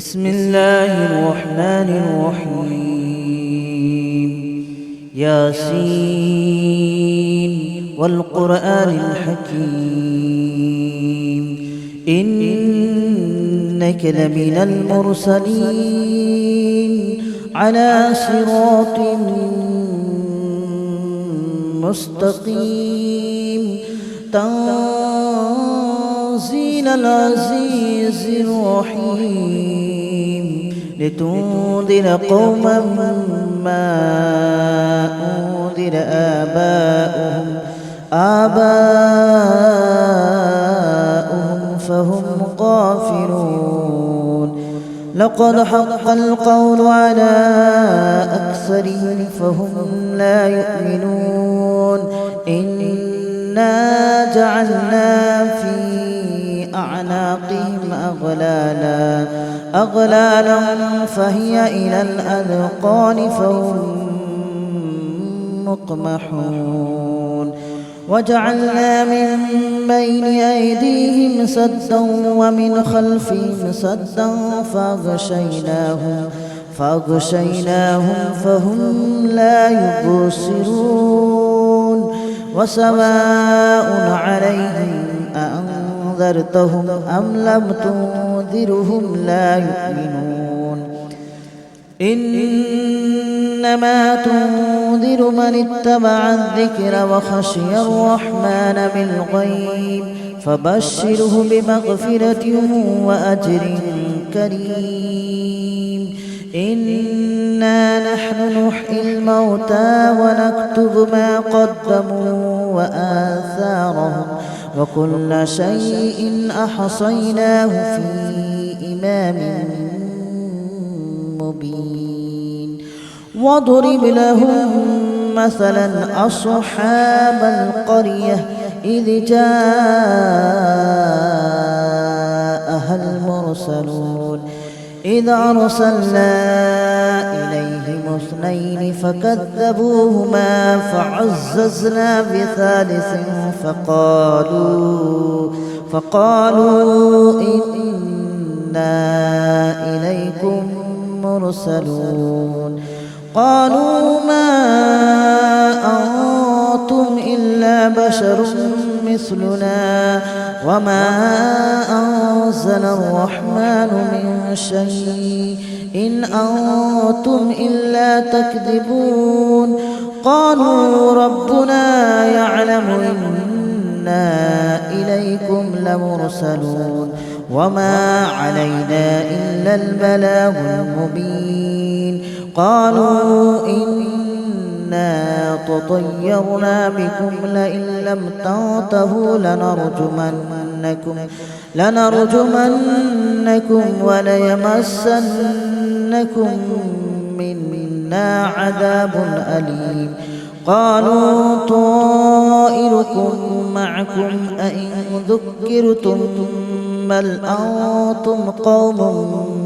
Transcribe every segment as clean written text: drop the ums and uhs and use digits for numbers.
بسم الله الرحمن الرحيم. ياسين والقرآن الحكيم إنك لمن المرسلين على صراط مستقيم تنزيل العزيز الرحيم لتنذر قوما ما أنذر آباؤهم فهم غافلون. لقد حق القول على أكثرهم فهم لا يؤمنون. إنا جعلنا في أعناقهم أغلالا فهي إلى الأذقان فهم مقمحون. وجعلنا من بين أيديهم سدا ومن خلفهم سدا فأغشيناهم فهم لا يبصرون. وسواء عليهم أأنذرتهم أم لم تنذرهم لا يؤمنون. إنما تنذر من اتبع الذكر وخشي الرحمن بالغيب فبشره بمغفرة وأجر كريم. إنا نحن نحيي الموتى ونكتب ما قدموا وآثارهم وكل شيء أحصيناه في إمام مبين. واضرب لهم مثلا أصحاب القرية إذ جاءها المرسلون إذ أرسلنا إليهم اثنين فكذبوهما فعززنا بثالث فقالوا إنا إليكم مرسلون. قالوا ما أنتم إلا بشر مثلنا وما أنزل الرحمن من شيء إن أنتم إلا تكذبون. قالوا ربنا يعلم إنا إليكم لمرسلون وما علينا إلا البلاغ المبين. قالوا إنا تطيرنا بكم لئن لم تنتهوا لنرجمنكم وليمسنكم منا عذاب أليم. قالوا طائركم معكم أئن ذكرتم بل أنتم قوم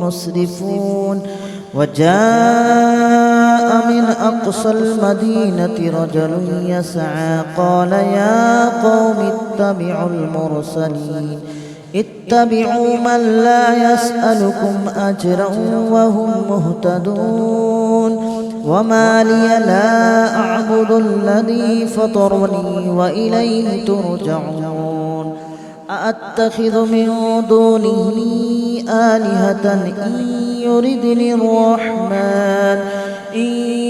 مسرفون. وجاء من أقصى المدينة رجل يسعى قال يا قوم اتبعوا من لا يسألكم أجرا وهم مهتدون. وما لي لا أعبد الذي فطرني وإليه ترجعون. أأتخذ من دونه آلهة إن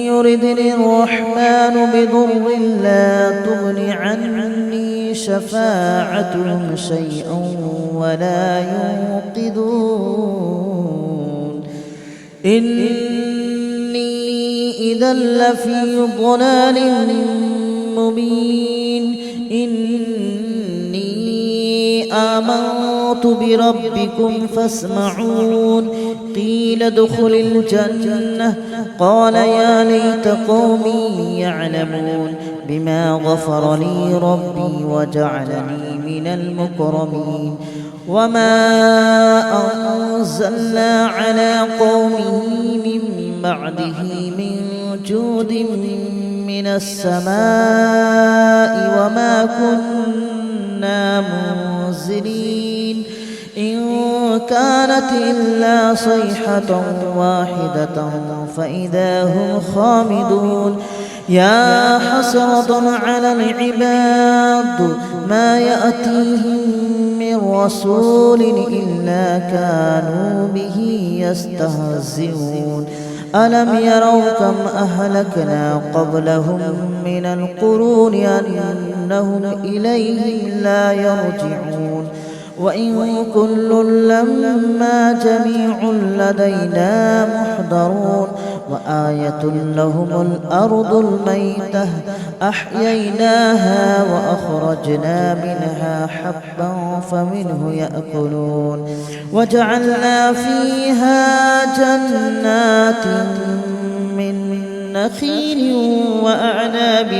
يردني الرحمن بضر لا تغن عني شفاعتهم شيئا ولا ينقذون. إني إذا لفي ضلال مبين. آمنت بربكم فاسمعون. قيل ادخل الجنة قال يا ليت قومي يعلمون بما غفر لي ربي وجعلني من المكرمين. وما أنزلنا على قومه من بعده من جود من السماء وما كنا منزلين. إن كانت إلا صيحة واحدة فإذا هم خامدون يا حسرة على العباد ما يأتيهم من رسول إلا كانوا به يستهزئون ألم يروا كم أهلكنا قبلهم من القرون أنهم إليهم لا يرجعون وإن كل لما جميع لدينا محضرون وآية لهم الأرض الميتة أحييناها وأخرجنا منها حبا فمنه يأكلون وجعلنا فيها جنات من نخيل وأعناب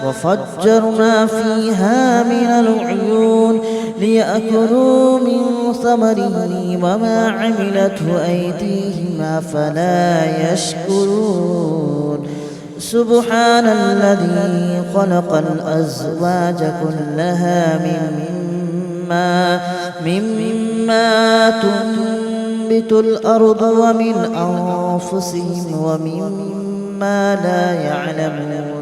وفجرنا فيها من العيون ليأكلوا من ثمره وما عملته أيديهم أفلا يشكرون سبحان الذي خلق الأزواج كلها مما تنبت الأرض ومن أنفسهم ومما لا يعلمون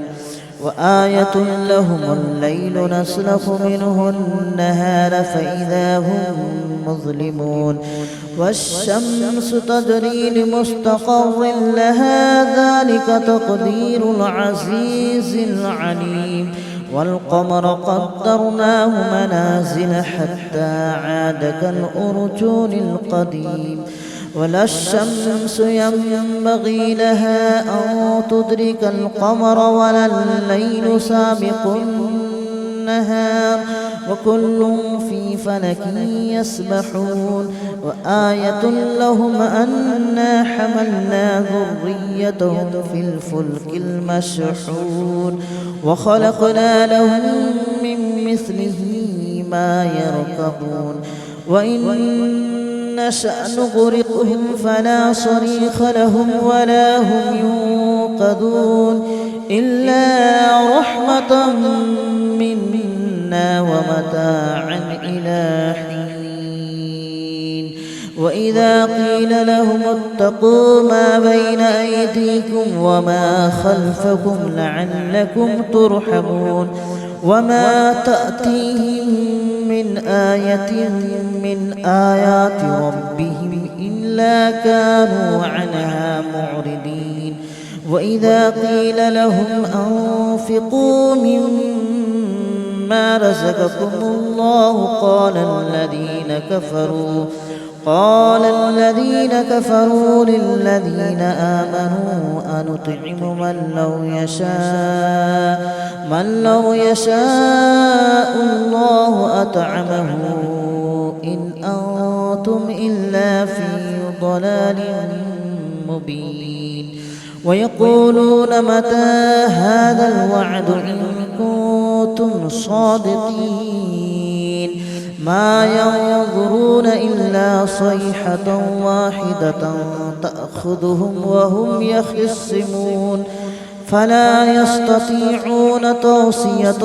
وآية لهم الليل نسلخ منه النهار فإذا هم مظلمون والشمس تجري لمستقر لها ذلك تقدير العزيز العليم والقمر قدرناه منازل حتى عاد كالأرجون القديم ولا الشمس ينبغي لها أن تدرك القمر ولا الليل سابق النهار وكل في فلك يسبحون وآية لهم أنا حملنا ذريتهم في الفلك المشحون وخلقنا لهم من مثله ما يركبون وإن نشأ نغرقهم فلا صريخ لهم ولا هم ينقذون إلا رحمة منا ومتاعا إلى حين وإذا قيل لهم اتقوا ما بين أيديكم وما خلفكم لعلكم ترحمون وما تأتيهم من آية من آيات ربهم إلا كانوا عنها معرضين وإذا قيل لهم أنفقوا مما رزقكم الله قال الذين كفروا للذين آمنوا أنطعم من لو يشاء الله أطعمه إن أنتم إلا في ضلال مبين ويقولون متى هذا الوعد إن كنتم صادقين ما ينظرون إلا صيحة واحدة تأخذهم وهم يخصمون فلا يستطيعون توصية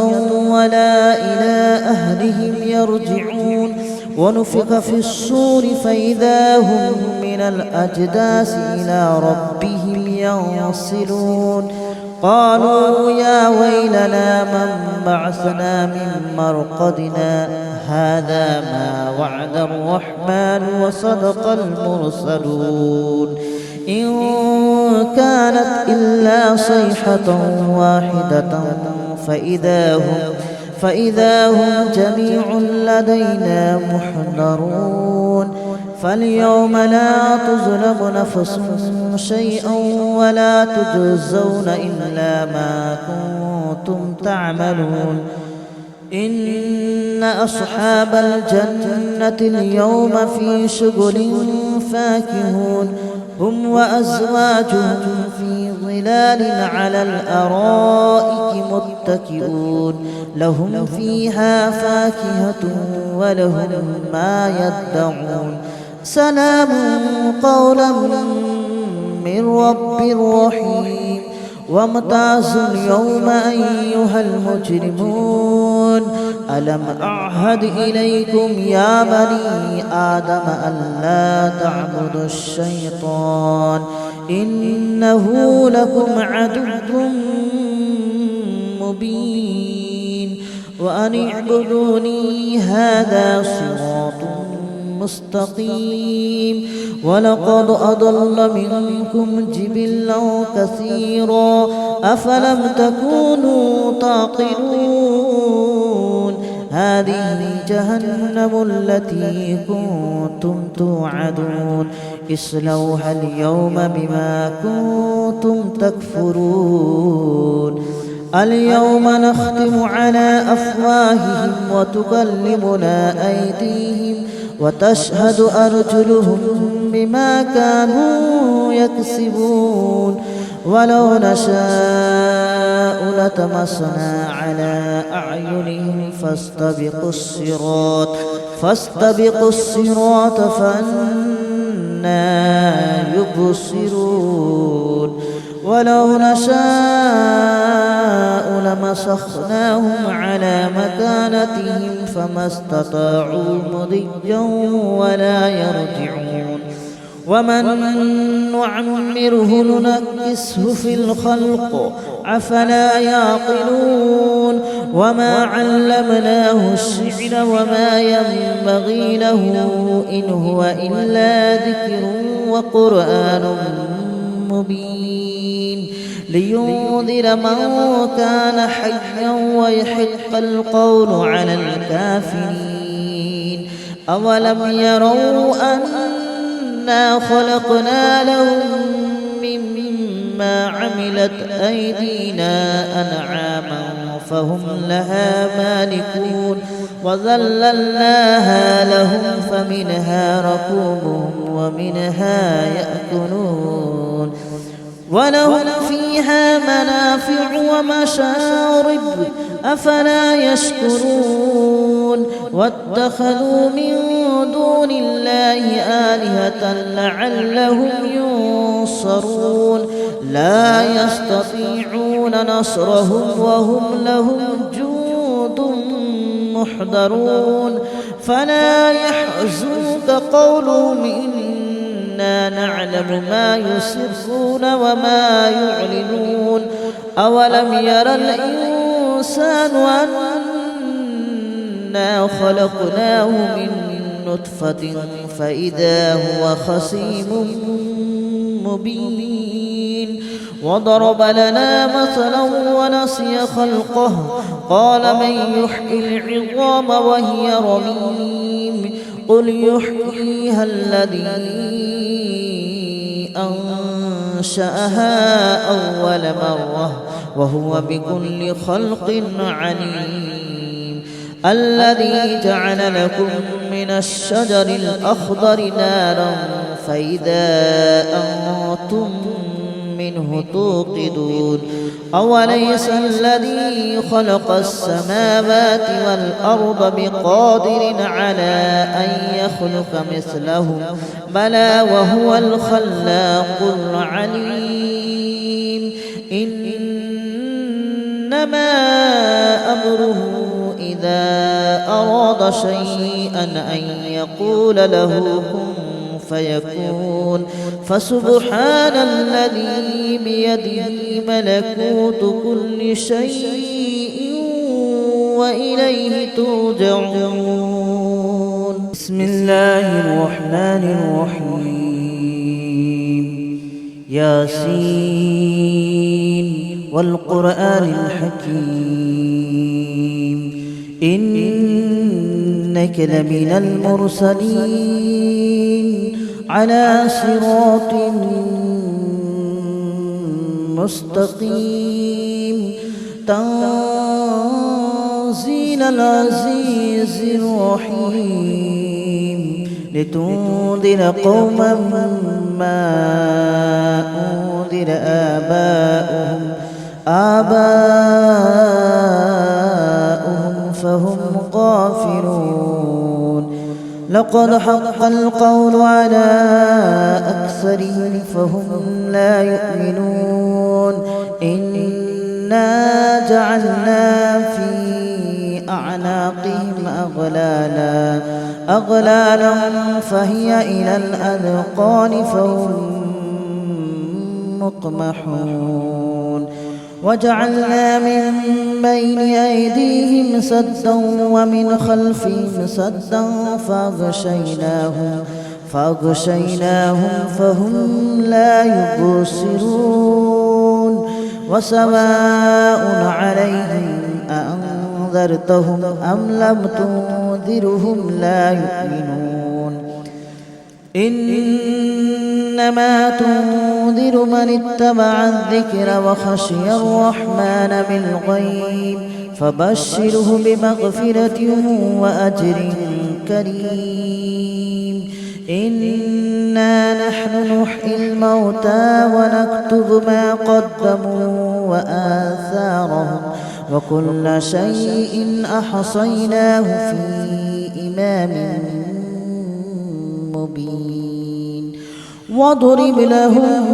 ولا إلى أهلهم يرجعون ونفخ في الصور فإذا هم من الأجداث إلى ربهم ينسلون قالوا يا ويلنا من بعثنا من مرقدنا هذا ما وعد الرحمن وصدق المرسلون إن كانت إلا صيحة واحدة فإذا هم جميع لدينا محضرون فاليوم لا تظلم نفس شيئا ولا تجزون إلا ما كنتم تعملون إن أصحاب الجنة اليوم في شغل فاكهون هم وأزواجهم في ظلال على الأرائك متكئون لهم فيها فاكهة ولهم ما يدعون سلام قولا من رب رحيم وامتازوا اليوم أيها المجرمون ألم أعهد إليكم يا بني آدم ألا تعبدوا الشيطان إنه لكم عدو مبين وأن اعبدوني هذا صراط مستقيم ولقد أضل منكم جبلا كثيرا أفلم تكونوا تعقلون هذه جهنم التي كنتم توعدون اصلوها اليوم بما كنتم تكفرون اليوم نختم على أفواههم وتكلمنا أيديهم وتشهد أرجلهم بما كانوا يكسبون ولو نشاء لطمسنا على أعينهم فاستبقوا الصراط فأنى يبصرون ولو نشاء لمسخناهم على مكانتهم فما استطاعوا مضيا ولا يرجعون ومن نعمره ننكسه في الخلق أفلا يعقلون وما علمناه الشعر وما ينبغي له إن هو إلا ذكر وقرآن مبين لينذر من كان حيا ويحق القول على الكافرين أولم يروا أنا خلقنا لهم مما عملت أيدينا أنعاما فهم لها مالكون وذللناها لهم فمنها ركوبهم ومنها يأكلون ولهم فيها منافع ومشارب أفلا يشكرون واتخذوا من دون الله آلهة لعلهم ينصرون لا يستطيعون نصرهم وهم لهم جند محضرون فلا يحزنك قولهم إنا نعلم ما يسرون وما يعلنون أولم ير الإنسان أنا خلقناه من نطفة فإذا هو خصيم مبين وضرب لنا مثلا ونسي خلقه قال من يحيي العظام وهي رميم قل يحييها الذي أنشأها أول مرة وهو بكل خلق عليم الذي جعل لكم من الشجر الأخضر نارا فإذا أنتم منه توقدون أوليس الذي خلق السماوات والأرض بقادر على أن يخلق مثلهم بلى وهو الخلاق العليم إنما أمره إذا أراد شيئا أن يقول له كن فيكون فسبحان الذي بيده ملكوت كل شيء وإليه ترجعون بسم الله الرحمن الرحيم ياسين والقرآن الحكيم إنك لمن المرسلين على صراط مستقيم تنزيل العزيز الرحيم لتنذر قوما ما أنذر آباؤهم فهم غافلون لقد حق القول على أكثرهم فهم لا يؤمنون إنا جعلنا في أعناقهم أغلالا فهي إلى الأذقان فهم مقمحون وجعلنا من بين أيديهم سدا ومن خلفهم سدا فأغشيناهم فهم لا يبصرون وسواء عليهم أأنذرتهم أم لم تنذرهم لا يؤمنون إنما تنذر من اتبع الذكر وخشي الرحمن بالغيب فبشره بمغفرة وأجر كريم إنا نحن نحيي الموتى ونكتب ما قدموا وآثارهم وكل شيء أحصيناه في إمام مبين واضرب لهم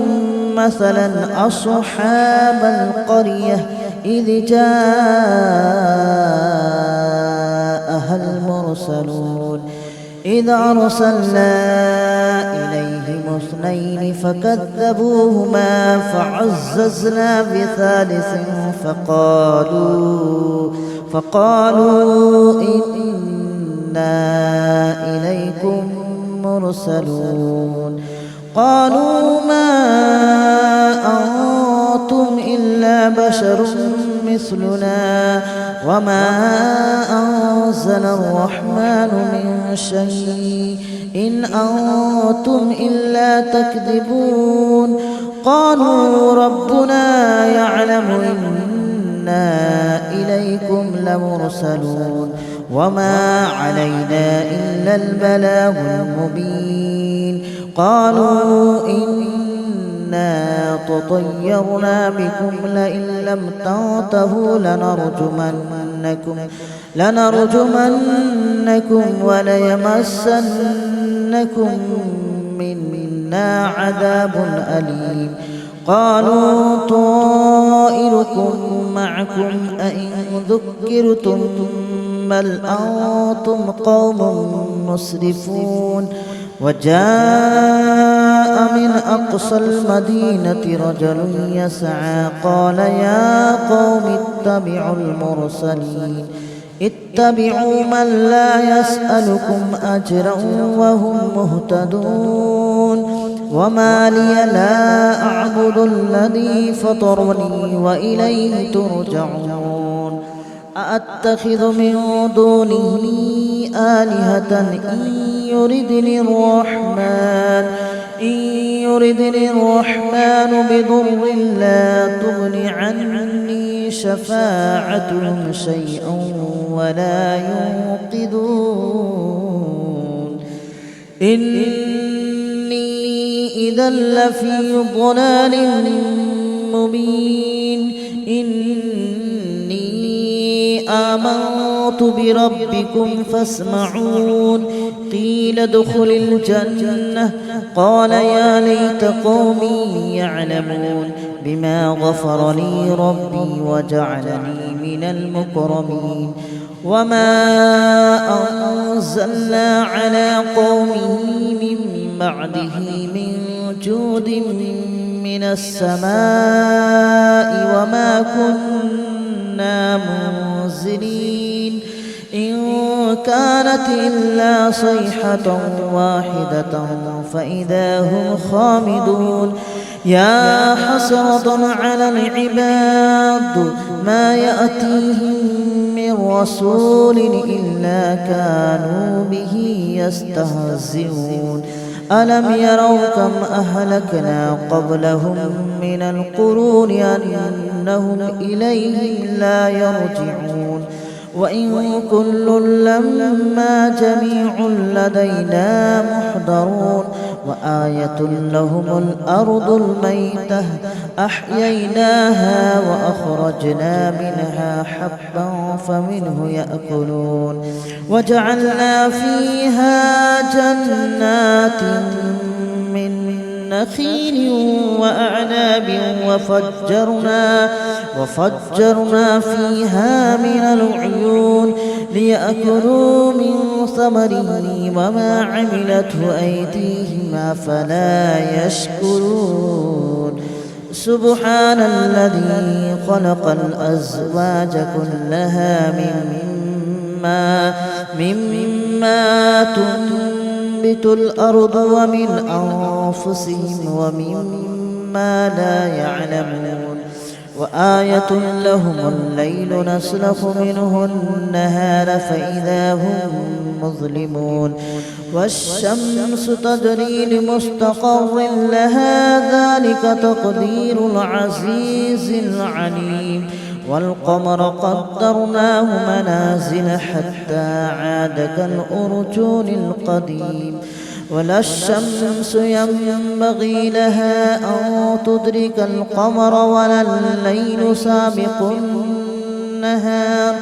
مثلا أصحاب القرية إذ جاءها المرسلون إذ أرسلنا إليهم اثنين فكذبوهما فعززنا بثالث فقالوا إنا إليكم مرسلون قالوا ما أنتم إلا بشر مثلنا وما أنزل الرحمن من شيء إن أنتم إلا تكذبون قالوا ربنا يعلم إنا إليكم لمرسلون وما علينا إلا البلاغ المبين قالوا إنا تطيرنا بكم لئن لم تنتهوا لنرجمنكم وليمسنكم منا عذاب أليم قالوا طائركم معكم أئن ذكرتم بل أنتم قوم مسرفون وجاء من أقصى المدينة رجل يسعى قال يا قوم اتبعوا من لا يسألكم أجرا وهم مهتدون وما لي لا أعبد الذي فطرني وإليه ترجعون أأتخذ من دونه آلهة إن يردني الرحمن بضر لا تغن عني شفاعتهم شيئا ولا ينقذون إني إذا لفي ضلال مبين إني آمنت بربكم فاسمعون قيل ادخل الجنة قال يا ليت قومي يعلمون بما غفر لي ربي وجعلني من المكرمين وما أنزلنا على قومه من بعده من جود من السماء وما كنا منزلين إن كانت إلا صيحة واحدة فإذا هم خامدون يا حسرة على العباد ما يأتيهم من رسول إلا كانوا به يستهزئون ألم يروا كم أهلكنا قبلهم من القرون أنهم إليهم لا يرجعون وإن كل لما جميع لدينا محضرون وآية لهم الأرض الميتة أحييناها وأخرجنا منها حبا فمنه يأكلون وجعلنا فيها جنات من نخيل وأعناب وفجرنا فيها من العيون ليأكلوا من ثمره وما عملته أيديهم أفلا يشكرون سبحان الذي خلق الأزواج كلها مما تنبت الأرض ومن أنفسهم ومما لا يعلمون وآية لهم الليل نسلخ منه النهار فإذا هم مظلمون والشمس تجري لمستقر لها ذلك تقدير العزيز العليم والقمر قدرناه منازل حتى عاد كالأرجون القديم ولا الشمس ينبغي لها أن تدرك القمر ولا الليل سابق النهار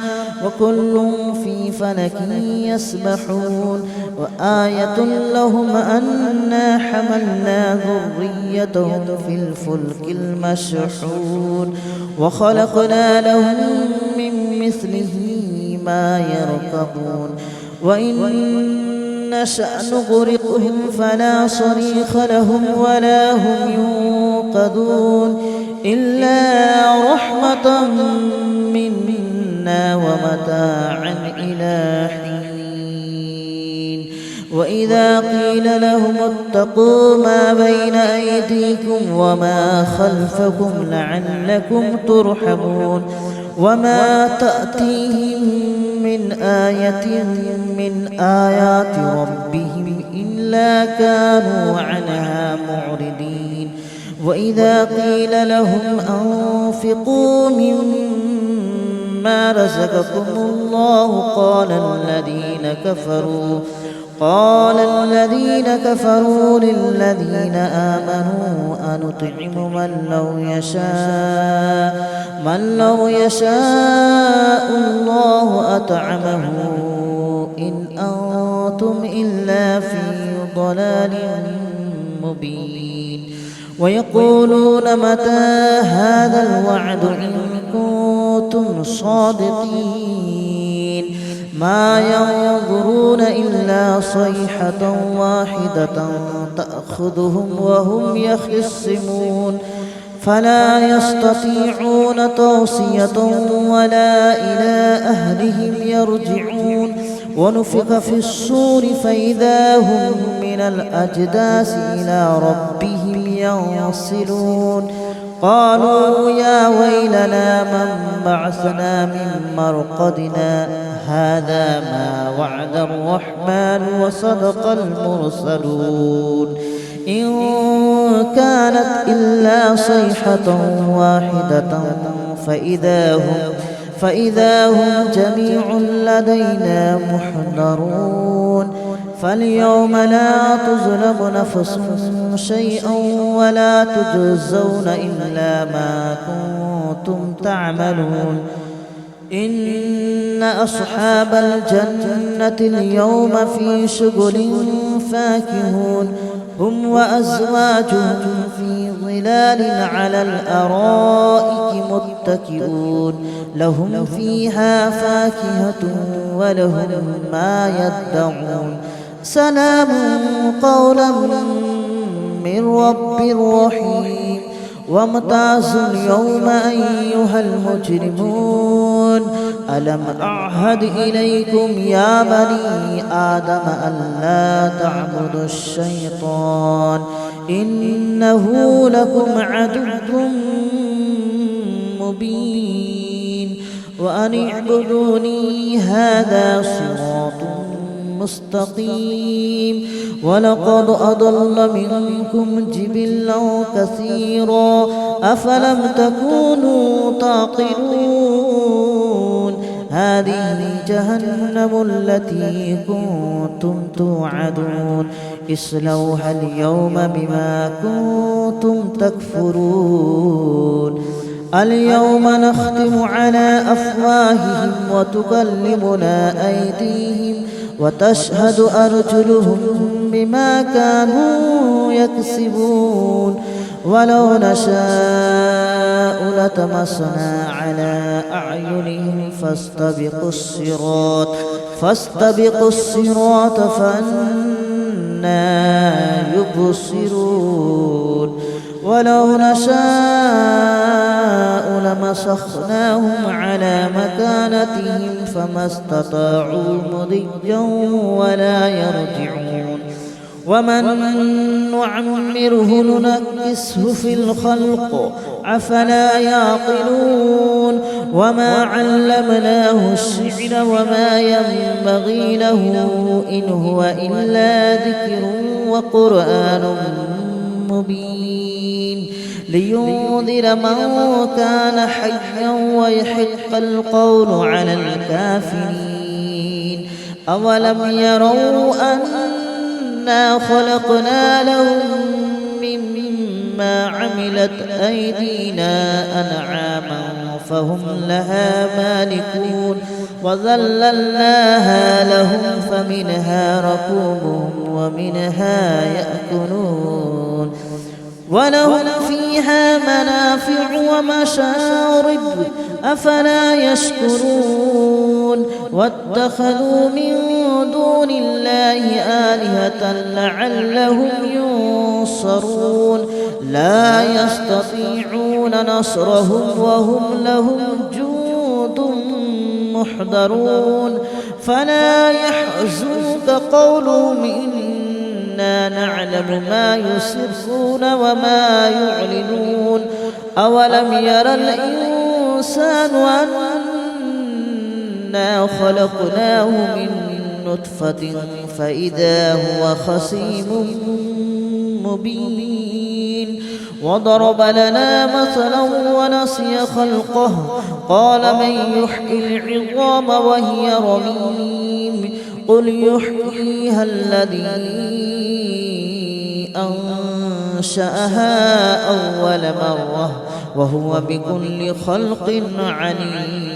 وكل في فلك يسبحون وآية لهم أنا حملنا ذريتهم في الفلك المشحون وخلقنا لهم من مثله ما يركبون وإن نشأ نغرقهم فلا صريخ لهم ولا هم ينقذون إلا رحمة منا ومتاعا إلى حين وإذا قيل لهم اتقوا ما بين أيديكم وما خلفكم لعلكم ترحمون وما تأتيهم من آية من آيات ربهم إلا كانوا عنها معرضين وإذا قيل لهم أنفقوا مما رزقكم الله قال الذين كفروا للذين آمنوا أنطعم من لو يشاء الله أطعمه إن أنتم إلا في ضلال مبين ويقولون متى هذا الوعد إن كنتم صادقين ما ينظرون إلا صيحة واحدة تأخذهم وهم يخصمون فلا يستطيعون توصية ولا إلى أهلهم يرجعون ونفخ في الصور فإذا هم من الأجداث إلى ربهم ينسلون قالوا يا ويلنا من بعثنا من مرقدنا هذا ما وعد الرحمن وصدق المرسلون إن كانت إلا صيحة واحدة فإذا هم جميع لدينا محضرون فاليوم لا تظلم نفس شيئا ولا تجزون إلا ما كنتم تعملون إن أصحاب الجنة اليوم في شغل فاكهون هم وأزواجهم في ظلال على الأرائك متكئون لهم فيها فاكهة ولهم ما يدعون سلام قولا من رب رحيم وامتازوا اليوم أيها المجرمون ألم أعهد إليكم يا بني آدم ألا تعبدوا الشيطان إنه لكم عدو مبين وأن اعبدوني هذا صراط مستقيم ولقد أضل منكم جبلا كثيرا أفلم تكونوا تعقلون هذه جهنم التي كنتم توعدون اصلوها اليوم بما كنتم تكفرون اليوم نختم على أفواههم وتكلمنا أيديهم وتشهد أرجلهم بما كانوا يكسبون ولو نشاء لطمسنا على أعينهم فاستبقوا الصراط فأنى يبصرون ولو نشاء لمسخناهم على مكانتهم فما استطاعوا مضيا ولا يرجعون ومن نعمره ننكسه في الخلق أفلا يعقلون وما علمناه الشعر وما ينبغي له إن هو إلا ذكر وقرآن مبين لينذر من كان حيا ويحق القول على الكافرين أولم يروا أنا خلقنا لهم مما عملت أيدينا أنعاما فهم لها مالكون وذللناها لهم فمنها ركوبهم ومنها يأكلون ولهم فيها منافع ومشارب أفلا يشكرون واتخذوا من دون الله آلهة لعلهم ينصرون لا يستطيعون نصرهم وهم لهم جند محضرون فلا يحزنك قولهم إنا نعلم ما يسرون وما يعلنون أولم ير الإنسان أنا خلقناه من نطفة فإذا هو خصيم مبين وضرب لنا مثلا ونسي خلقه قال من يحيي العظام وهي رميم قل يحييها الذي أنشأها أول مرة وهو بكل خلق عليم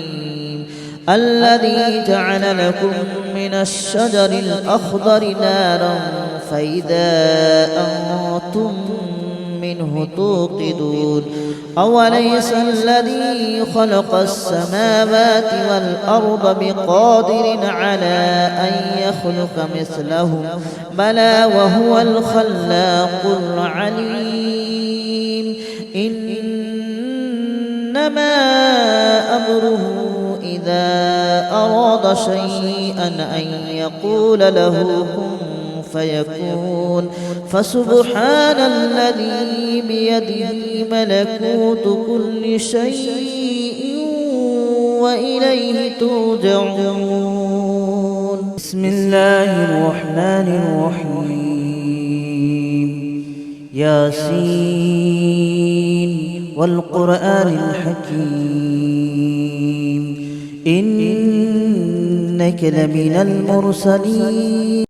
الذي جعل لكم من الشجر الأخضر نارا فإذا أنتم منه توقدون أوليس الذي خلق السماوات والأرض بقادر على أن يخلق مثلهم بلى وهو الخلاق العليم إنما أمره إذا أراد شيئا أن يقول له كن فيكون فسبحان الذي بيده ملكوت كل شيء وإليه ترجعون بسم الله الرحمن الرحيم ياسين والقرآن الحكيم إنك لمن المرسلين